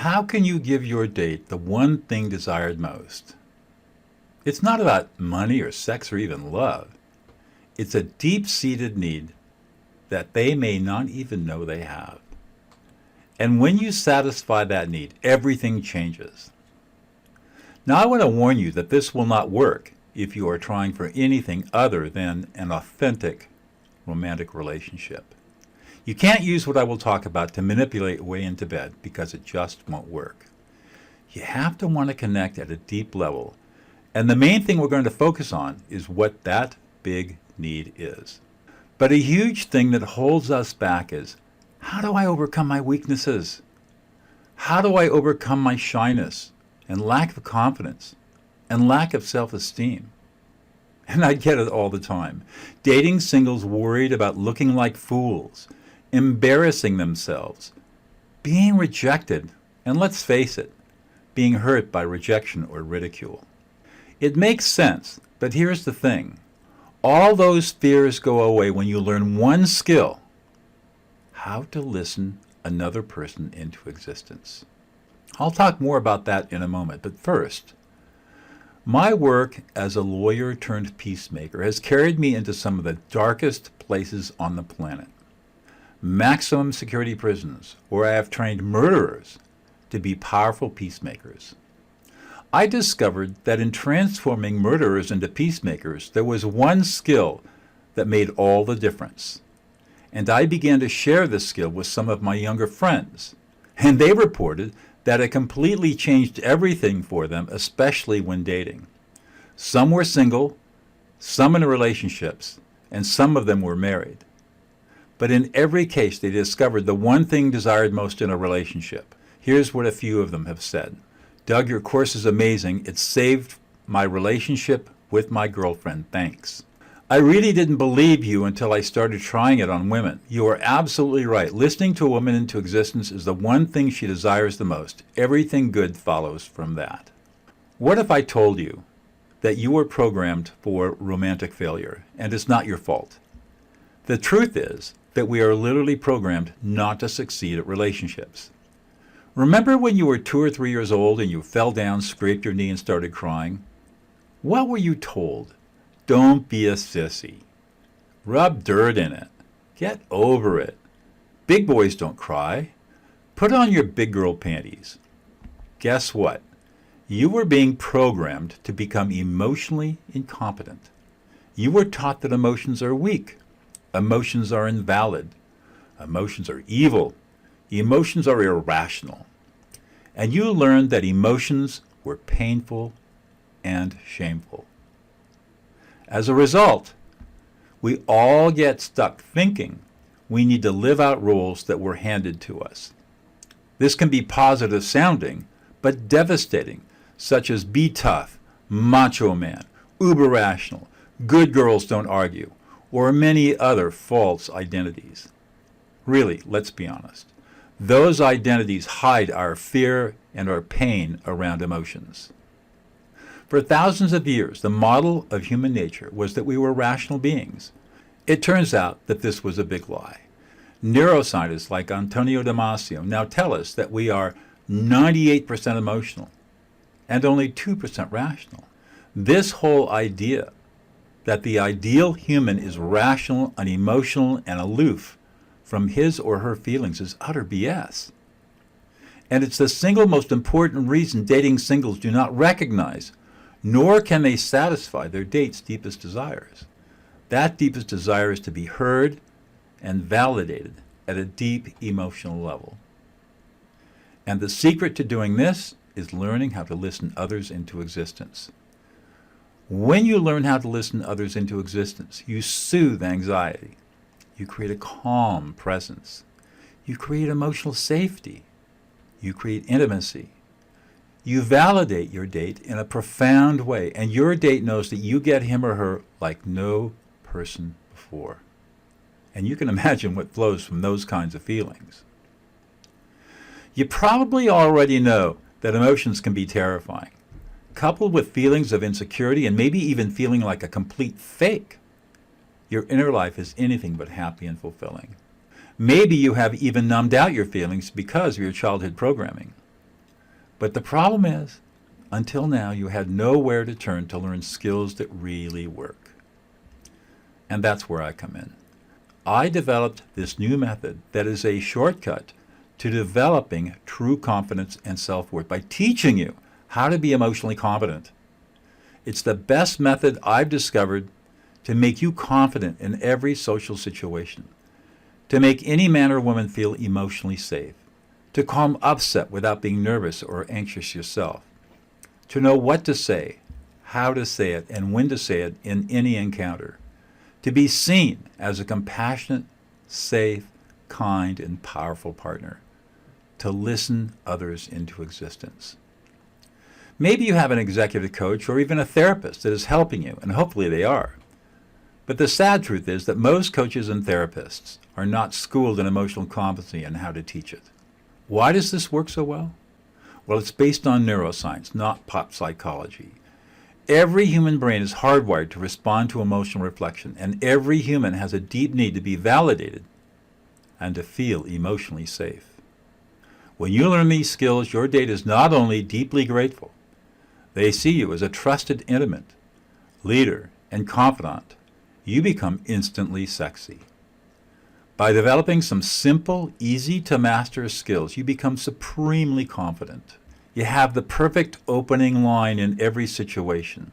How can you give your date the one thing desired most? It's not about money or sex or even love. It's a deep-seated need that they may not even know they have. And when you satisfy that need, everything changes. Now, I want to warn you that this will not work if you are trying for anything other than an authentic romantic relationship. You can't use what I will talk about to manipulate your way into bed because it just won't work. You have to want to connect at a deep level. And the main thing we're going to focus on is what that big need is. But a huge thing that holds us back is, how do I overcome my weaknesses? How do I overcome my shyness and lack of confidence and lack of self-esteem? And I get it all the time. Dating singles worried about looking like fools, embarrassing themselves, being rejected, and let's face it, being hurt by rejection or ridicule. It makes sense, but here's the thing. All those fears go away when you learn one skill: how to listen another person into existence. I'll talk more about that in a moment, but first, my work as a lawyer-turned-peacemaker has carried me into some of the darkest places on the planet. Maximum security prisons, where I have trained murderers to be powerful peacemakers. I discovered that in transforming murderers into peacemakers, there was one skill that made all the difference. And I began to share this skill with some of my younger friends. And they reported that it completely changed everything for them, especially when dating. Some were single, some in relationships, and some of them were married. But in every case, they discovered the one thing desired most in a relationship. Here's what a few of them have said. Doug, your course is amazing. It saved my relationship with my girlfriend. Thanks. I really didn't believe you until I started trying it on women. You are absolutely right. Listening to a woman into existence is the one thing she desires the most. Everything good follows from that. What if I told you that you were programmed for romantic failure and it's not your fault? The truth is that we are literally programmed not to succeed at relationships. Remember when you were 2 or 3 years old and you fell down, scraped your knee, and started crying? What were you told? Don't be a sissy. Rub dirt in it. Get over it. Big boys don't cry. Put on your big girl panties. Guess what? You were being programmed to become emotionally incompetent. You were taught that emotions are weak. Emotions are invalid. Emotions are evil. Emotions are irrational. And you learned that emotions were painful and shameful. As a result, we all get stuck thinking we need to live out roles that were handed to us. This can be positive sounding, but devastating, such as be tough, macho man, uber rational, good girls don't argue, or many other false identities. Really, let's be honest. Those identities hide our fear and our pain around emotions. For thousands of years, the model of human nature was that we were rational beings. It turns out that this was a big lie. Neuroscientists like Antonio Damasio now tell us that we are 98% emotional and only 2% rational. This whole idea that the ideal human is rational, unemotional, and aloof from his or her feelings is utter BS. And it's the single most important reason dating singles do not recognize, nor can they satisfy their date's deepest desires. That deepest desire is to be heard and validated at a deep emotional level. And the secret to doing this is learning how to listen others into existence. When you learn how to listen others into existence, you soothe anxiety. You create a calm presence. You create emotional safety. You create intimacy. You validate your date in a profound way, and your date knows that you get him or her like no person before. And you can imagine what flows from those kinds of feelings. You probably already know that emotions can be terrifying. Coupled with feelings of insecurity and maybe even feeling like a complete fake, your inner life is anything but happy and fulfilling. Maybe you have even numbed out your feelings because of your childhood programming. But the problem is, until now, you had nowhere to turn to learn skills that really work. And that's where I come in. I developed this new method that is a shortcut to developing true confidence and self-worth by teaching you how to be emotionally competent. It's the best method I've discovered to make you confident in every social situation, to make any man or woman feel emotionally safe, to calm upset without being nervous or anxious yourself, to know what to say, how to say it, and when to say it in any encounter, to be seen as a compassionate, safe, kind, and powerful partner, to listen others into existence. Maybe you have an executive coach or even a therapist that is helping you, and hopefully they are. But the sad truth is that most coaches and therapists are not schooled in emotional competency and how to teach it. Why does this work so well? Well, it's based on neuroscience, not pop psychology. Every human brain is hardwired to respond to emotional reflection, and every human has a deep need to be validated and to feel emotionally safe. When you learn these skills, your date is not only deeply grateful, they see you as a trusted intimate, leader, and confidant. You become instantly sexy. By developing some simple, easy-to-master skills, you become supremely confident. You have the perfect opening line in every situation.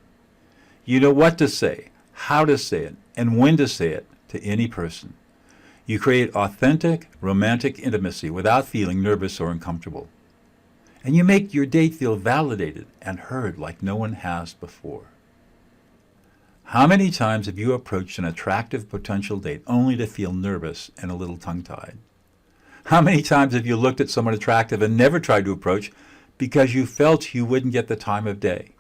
You know what to say, how to say it, and when to say it to any person. You create authentic, romantic intimacy without feeling nervous or uncomfortable. And you make your date feel validated and heard like no one has before. How many times have you approached an attractive potential date only to feel nervous and a little tongue-tied? How many times have you looked at someone attractive and never tried to approach because you felt you wouldn't get the time of day?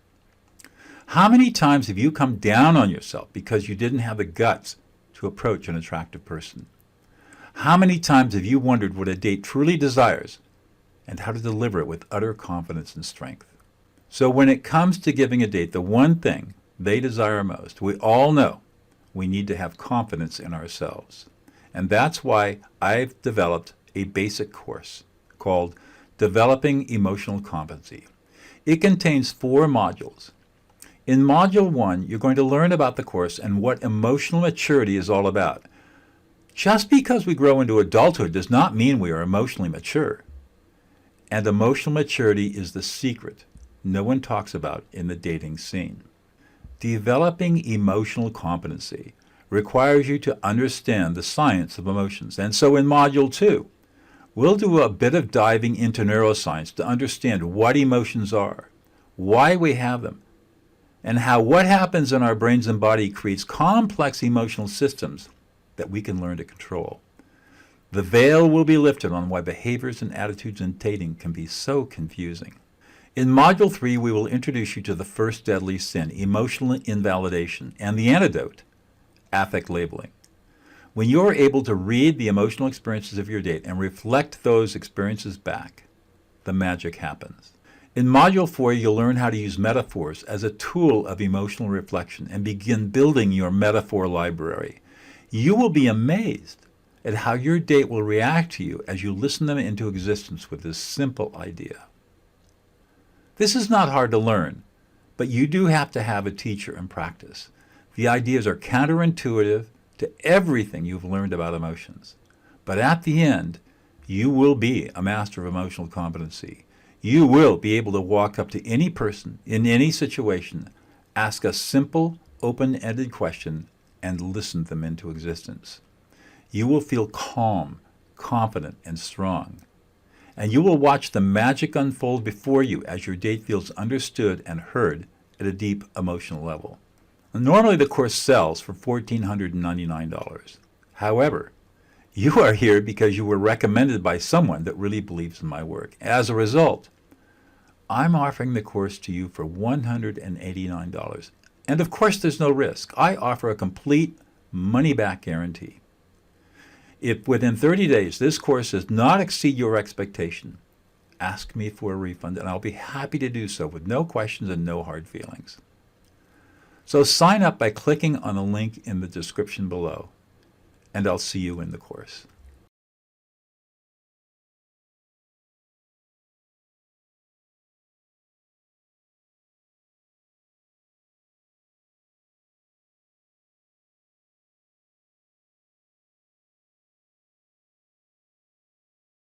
How many times have you come down on yourself because you didn't have the guts to approach an attractive person? How many times have you wondered what a date truly desires and how to deliver it with utter confidence and strength? So when it comes to giving a date the one thing they desire most, we all know we need to have confidence in ourselves. And that's why I've developed a basic course called Developing Emotional Competency. It contains 4 modules. In Module 1, you're going to learn about the course and what emotional maturity is all about. Just because we grow into adulthood does not mean we are emotionally mature. And emotional maturity is the secret no one talks about in the dating scene. Developing emotional competency requires you to understand the science of emotions. And so in Module 2, we'll do a bit of diving into neuroscience to understand what emotions are, why we have them, and how what happens in our brains and body creates complex emotional systems that we can learn to control. The veil will be lifted on why behaviors and attitudes in dating can be so confusing. In Module 3, we will introduce you to the first deadly sin, emotional invalidation, and the antidote, affect labeling. When you're able to read the emotional experiences of your date and reflect those experiences back, the magic happens. In Module 4, you'll learn how to use metaphors as a tool of emotional reflection and begin building your metaphor library. You will be amazed at how your date will react to you as you listen them into existence with this simple idea. This is not hard to learn, but you do have to have a teacher and practice. The ideas are counterintuitive to everything you've learned about emotions. But at the end, you will be a master of emotional competency. You will be able to walk up to any person in any situation, ask a simple, open-ended question, and listen them into existence. You will feel calm, confident, and strong. And you will watch the magic unfold before you as your date feels understood and heard at a deep emotional level. Normally the course sells for $1,499. However, you are here because you were recommended by someone that really believes in my work. As a result, I'm offering the course to you for $189. And of course there's no risk. I offer a complete money-back guarantee. If within 30 days this course does not exceed your expectation, ask me for a refund and I'll be happy to do so with no questions and no hard feelings. So sign up by clicking on the link in the description below, and I'll see you in the course.